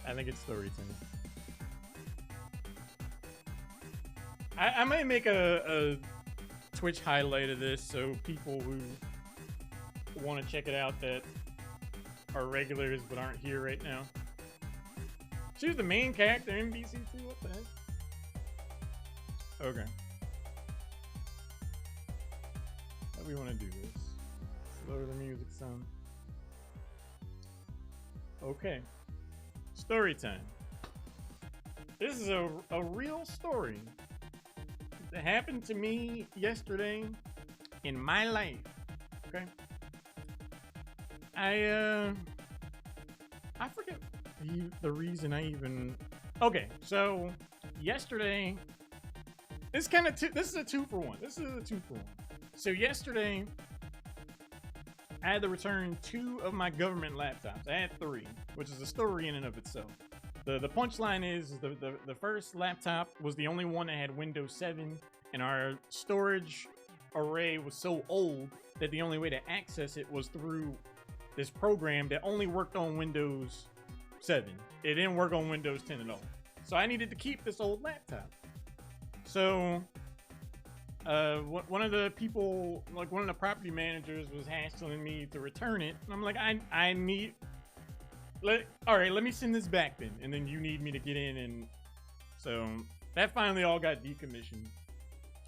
I think it's story time. I might make a Twitch highlight of this so people who want to check it out that are regulars but aren't here right now. She's the main character in BC2. What the heck? Okay. How do we want to do this? Slow the music some. Okay. Story time. This is a real story that happened to me yesterday in my life. Okay. I forget the reason I even. Okay, so yesterday, this is a 2-for-1. This is a 2-for-1. So yesterday, I had to return 2 of my government laptops. I had 3, which is a story in and of itself. The punchline is the first laptop was the only one that had Windows 7, and our storage array was so old that the only way to access it was through this program that only worked on Windows 7. It didn't work on Windows 10 at all. So I needed to keep this old laptop. So one of the people, like one of the property managers, was hassling me to return it. And I'm like, I need... all right, let me send this back then. And then you need me to get in. And so that finally all got decommissioned.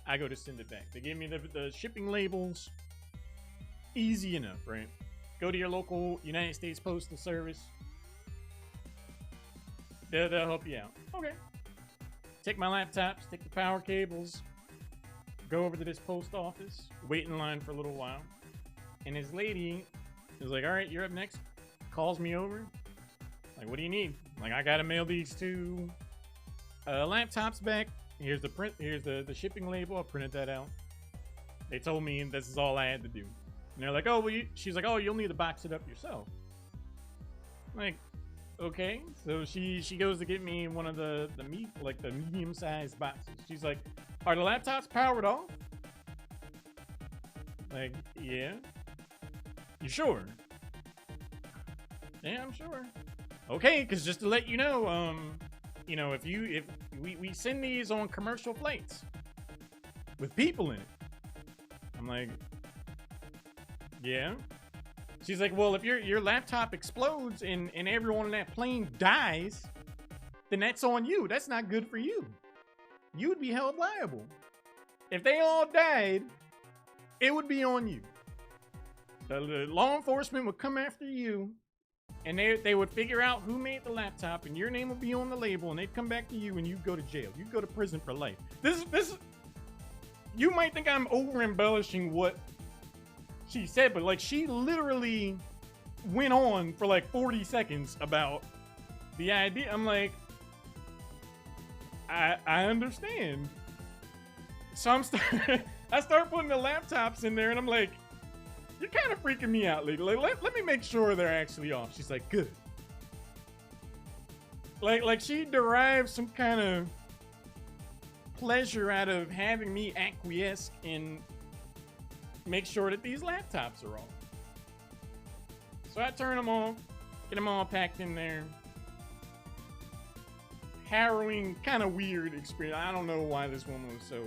I go to send it back. They gave me the shipping labels. Easy enough, right? Go to your local United States Postal Service. They'll help you out. Okay. Take my laptops, take the power cables, go over to this post office, wait in line for a little while. And this lady is like, all right, you're up next. Calls me over. Like, what do you need? Like, I gotta mail these 2 laptops back. Here's the print. Here's the shipping label. I printed that out. They told me this is all I had to do. And they're like, oh, well, she's like, oh, you'll need to box it up yourself. I'm like, okay. So she goes to get me one of the medium-sized boxes. She's like, are the laptops powered off? Like, yeah. You sure? Yeah, I'm sure. Okay, because just to let you know, if we send these on commercial flights with people in it. I'm like, yeah. She's like, well, if your laptop explodes and everyone on that plane dies, then that's on you. That's not good for you. You'd be held liable. If they all died, it would be on you. The law enforcement would come after you, and they would figure out who made the laptop, and your name would be on the label, and they'd come back to you, and you'd go to jail. You'd go to prison for life. This you might think I'm over embellishing what she said, but like, she literally went on for like 40 seconds about the idea. I'm like, I understand. So I start putting the laptops in there, and I'm like, you're kind of freaking me out, lady. Like, let me make sure they're actually off. She's like, good. Like she derives some kind of pleasure out of having me acquiesce and make sure that these laptops are off. So I turn them off, get them all packed in there. Harrowing, kind of weird experience. I don't know why this woman was so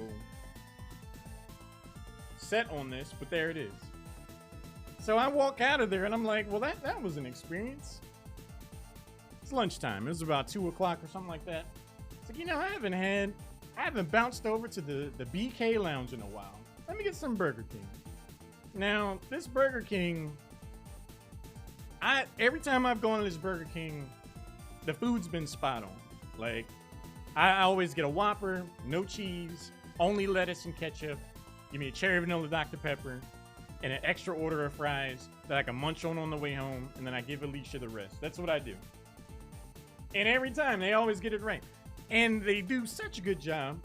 set on this, but there it is. So I walk out of there and I'm like, well, that was an experience. It's lunchtime. It was about 2 o'clock or something like that. It's like, I haven't bounced over to the BK Lounge in a while. Let me get some Burger King. Now, this Burger King, every time I've gone to this Burger King, the food's been spot on. Like, I always get a Whopper, no cheese, only lettuce and ketchup. Give me a cherry vanilla Dr. Pepper, and an extra order of fries that I can munch on the way home, and then I give Alicia the rest. That's what I do. And every time, they always get it right. And they do such a good job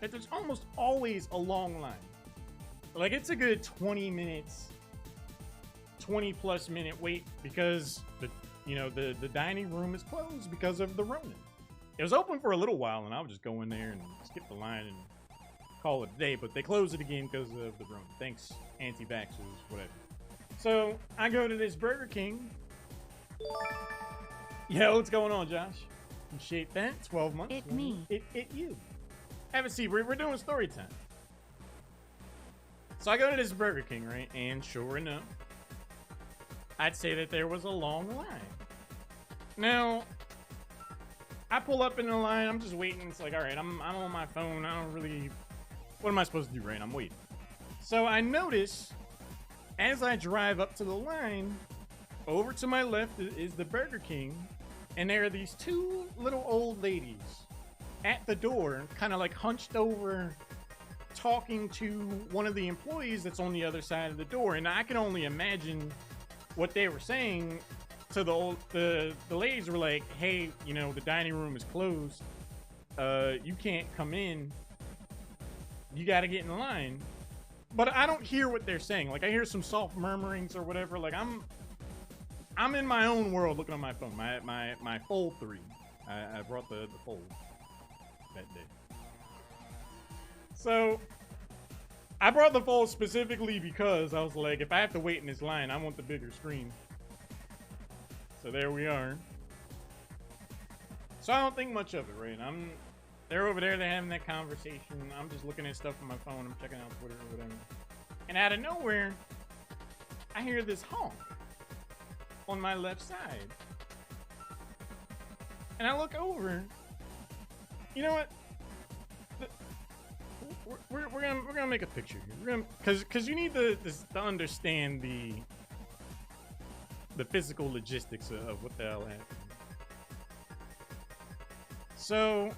that there's almost always a long line. Like, it's a good 20 minutes, 20-plus minute wait because the dining room is closed because of the Rona. It was open for a little while, and I would just go in there and skip the line and call it a day, but they closed it again because of the Rona. Thanks, anti-vaxxers, whatever. So I go to this Burger King, Yo, what's going on, Josh? Appreciate that. 12 months. It me. It you. Have a seat. We're doing story time. So I go to this Burger King, right? And sure enough, I'd say that there was a long line. Now, I pull up in the line. I'm just waiting. It's like, all right, I'm on my phone. I don't really... What am I supposed to do, right? I'm waiting. So I notice, as I drive up to the line, over to my left is the Burger King, and there are these two little old ladies at the door, kind of like hunched over, talking to one of the employees that's on the other side of the door. And I can only imagine what they were saying to the ladies were like, hey, you know, the dining room is closed. You can't come in. You got to get in line. But I don't hear what they're saying. Like, I hear some soft murmurings or whatever. Like, I'm in my own world looking on my phone. My Fold 3. I brought the Fold that day. So, I brought the Fold specifically because I was like, if I have to wait in this line, I want the bigger screen. So there we are. So I don't think much of it, right? They're over there, they're having that conversation. I'm just looking at stuff on my phone. I'm checking out Twitter or whatever. And out of nowhere, I hear this honk on my left side. And I look over. You know what? We're gonna make a picture here. We're gonna, cause you need to understand the physical logistics of what the hell happened. So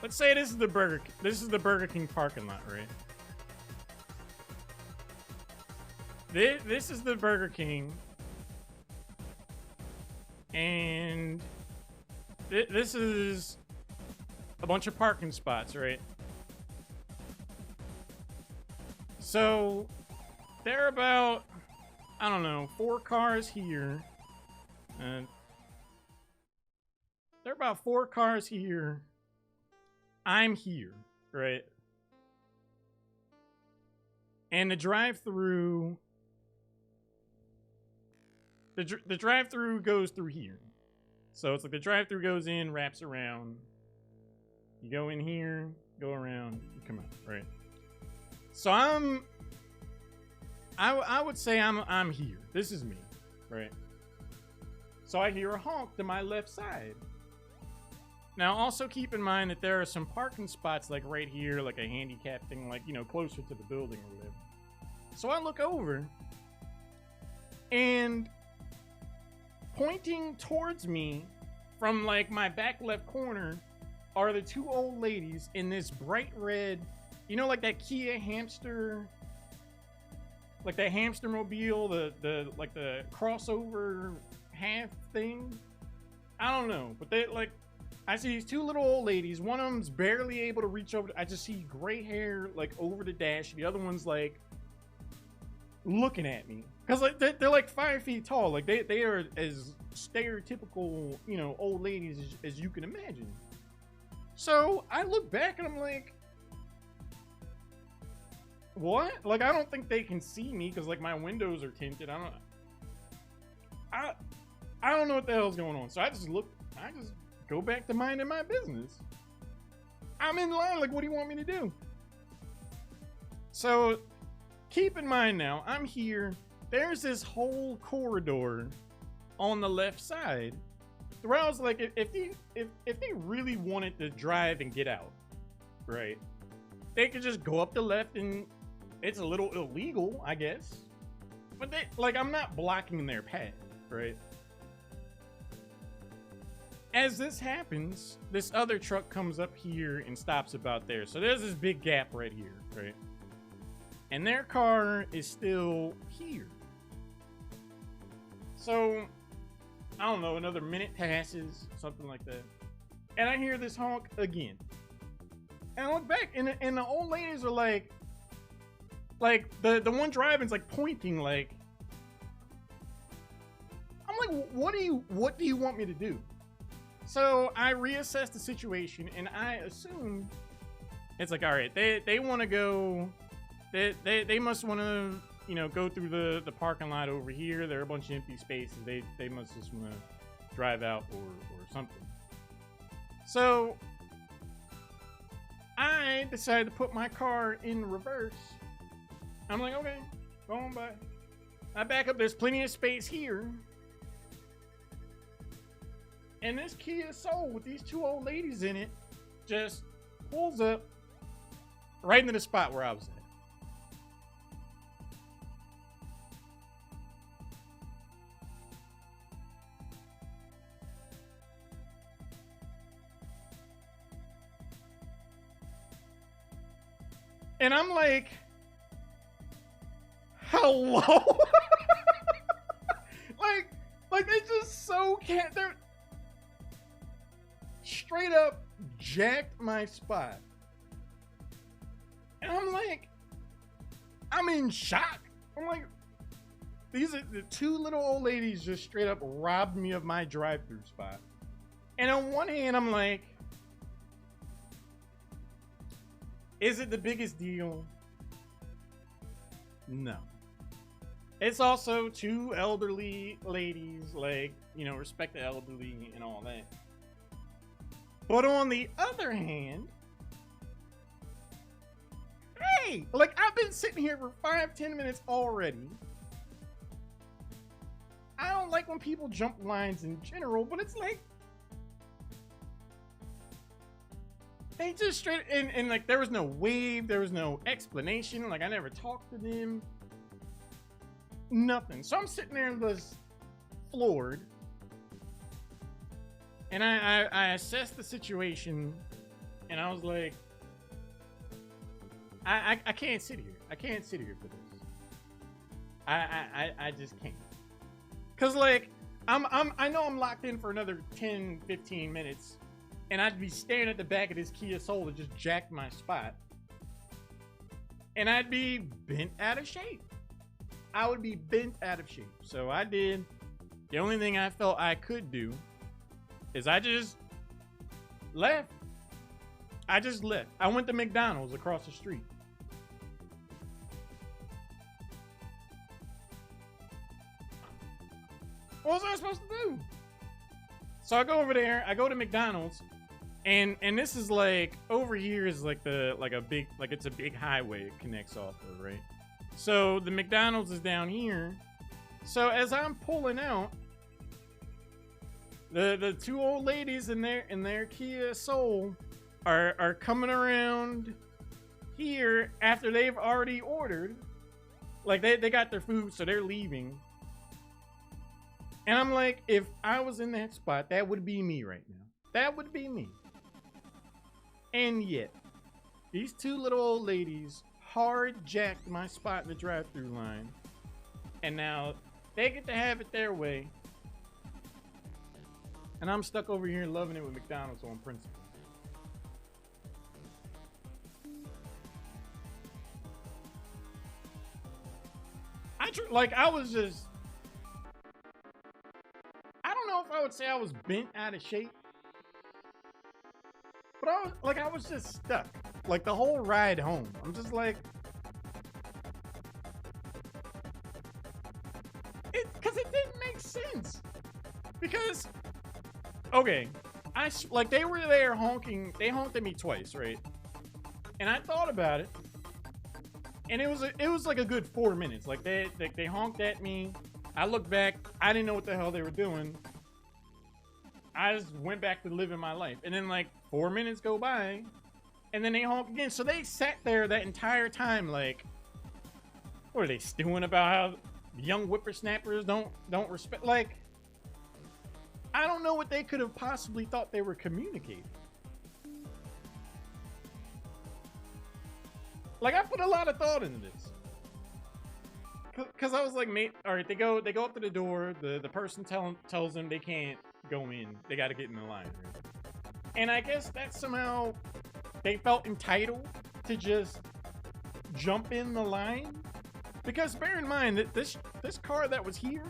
let's say this is the Burger King parking lot, right? This is the Burger King, and this is a bunch of parking spots, right? So there are about, I don't know, 4 cars here, and there are about 4 cars here. I'm here, right? And the drive-through, the drive-through goes through here. So it's like the drive-through goes in, wraps around. You go in here, go around, you come out, right? So I would say I'm here. This is me, right? So I hear a honk to my left side. Now, also keep in mind that there are some parking spots like right here, like a handicap thing, like, you know, closer to the building or whatever. So I look over, and pointing towards me from like my back left corner are the 2 old ladies in this bright red, you know, like that Kia hamster, like that hamster mobile, the like the crossover half thing. I don't know, but they like, I see these 2 little old ladies. One of them's barely able to reach over. I just see gray hair like over the dash. The other one's like looking at me because like they're like 5 feet tall. Like they are as stereotypical, you know, old ladies as you can imagine. So I look back and I'm like, what? Like, I don't think they can see me because like my windows are tinted. I don't know what the hell's going on. So I just go back to minding my business. I'm in line. Like, what do you want me to do? So keep in mind now, I'm here. There's this whole corridor on the left side where I was like, if they really wanted to drive and get out, right, they could just go up the left, and it's a little illegal, I guess. But they, like, I'm not blocking their path, right? As this happens, this other truck comes up here and stops about there. So there's this big gap right here, right? And their car is still here. So, I don't know, another minute passes, something like that. And I hear this honk again. And I look back, and the old ladies are like the one driving's like pointing, like, I'm like, what do you want me to do? So I reassess the situation, and I assume it's like, all right, they want to go, they must want to you know, go through the parking lot over here. There are a bunch of empty spaces. They must just want to drive out or something. So I decided to put my car in reverse. I'm like, okay, go on by. I back up. There's plenty of space here. And this Kia Soul with these two old ladies in it just pulls up right into the spot where I was at. And I'm like, hello? like they just so can't. They're straight up jacked my spot. And I'm like, I'm in shock. I'm like, these are the two little old ladies just straight up robbed me of my drive-through spot. And on one hand, I'm like, is it the biggest deal? No. It's also two elderly ladies, like, you know, respect the elderly and all that. But on the other hand, hey, like, I've been sitting here for 5-10 minutes already. I don't like when people jump lines in general, but it's like, they just straight, and like, there was no wave, there was no explanation, like, I never talked to them. Nothing. So I'm sitting there just floored. And I assessed the situation, and I was like, I can't sit here. I can't sit here for this. I just can't. Cause like I know I'm locked in for another 10-15 minutes, and I'd be staring at the back of this Kia Soul that just jacked my spot, and I'd be bent out of shape. I would be bent out of shape. So I did. The only thing I felt I could do is I just left. I just left. I went to McDonald's across the street. What was I supposed to do? So I go over there. I go to McDonald's, and this is like, over here is like it's a big highway it connects off of, right? So the McDonald's is down here. So as I'm pulling out, the two old ladies in their Kia Soul are coming around here after they've already ordered. Like, they got their food, so they're leaving. And I'm like, if I was in that spot, that would be me right now. That would be me. And yet, these two little old ladies hard jacked my spot in the drive-through line, and now they get to have it their way, and I'm stuck over here loving it with McDonald's on principle. I was just, I don't know if I would say I was bent out of shape, but I was just stuck. Like, the whole ride home, I'm just like, because it didn't make sense. Because, okay, like, they were there honking. They honked at me twice, right? And I thought about it, and it was like a good 4 minutes. Like, they honked at me. I looked back. I didn't know what the hell they were doing. I just went back to living my life, and then like 4 minutes go by. And then they honk again. So they sat there that entire time, like, what are they stewing about how young whippersnappers don't respect? Like, I don't know what they could have possibly thought they were communicating. Like, I put a lot of thought into this. Cause I was like, mate, all right, they go up to the door. The person tells them they can't go in. They got to get in the line. Right? And I guess that somehow they felt entitled to just jump in the line, because bear in mind that this car that was here,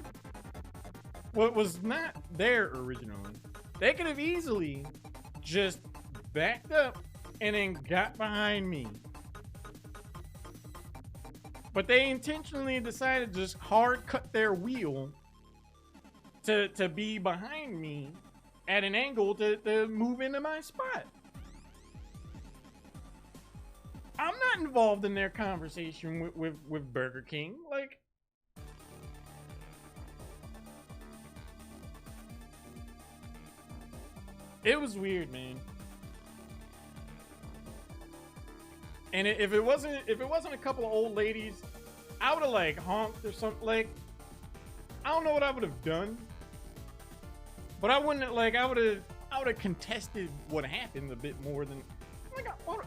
was not there originally. They could have easily just backed up and then got behind me. But they intentionally decided to just hard cut their wheel to be behind me at an angle to move into my spot. I'm not involved in their conversation with Burger King. Like, it was weird, man. And if it wasn't a couple of old ladies, I would have like honked or something. Like, I don't know what I would have done, but I wouldn't have, like, I would have contested what happened a bit more than, like, what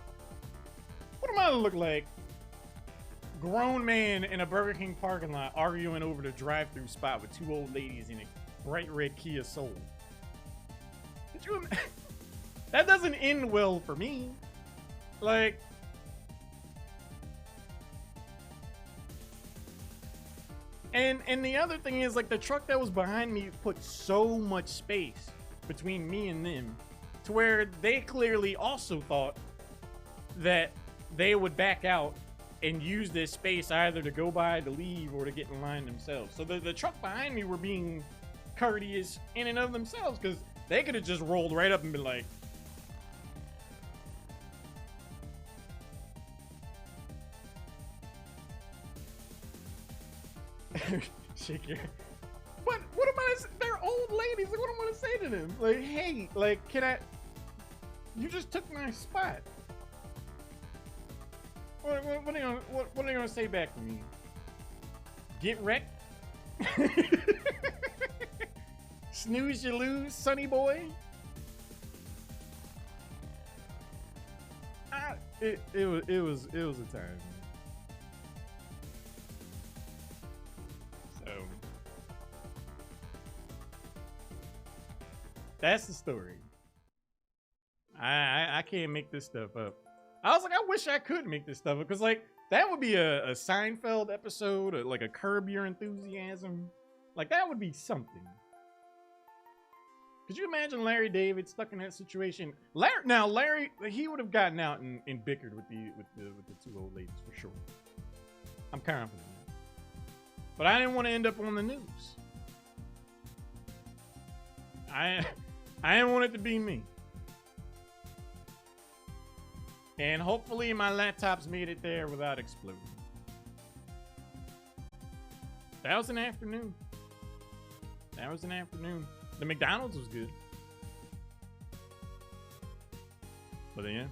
am I to look like? Grown man in a Burger King parking lot arguing over the drive-through spot with two old ladies in a bright red Kia Soul. Could you imagine? That doesn't end well for me. Like, and the other thing is, like, the truck that was behind me put so much space between me and them to where they clearly also thought that they would back out and use this space either to go by, to leave, or to get in line themselves. So the truck behind me were being courteous in and of themselves, because they could have just rolled right up and been like, shake your... But what am I... They're old ladies. Like, what am I gonna say to them? Like, hey, like, can I... You just took my spot. What are you gonna say back to me? Get wrecked? Snooze you lose, sonny boy? It was a time. So that's the story. I can't make this stuff up. I was like, I wish I could make this stuff up, because, like, that would be a Seinfeld episode, or like a Curb Your Enthusiasm. Like, that would be something. Could you imagine Larry David stuck in that situation? Larry, he would have gotten out and bickered with the two old ladies for sure. I'm confident. But I didn't want to end up on the news. I didn't want it to be me. And hopefully my laptop's made it there without exploding. That was an afternoon. The McDonald's was good. But yeah.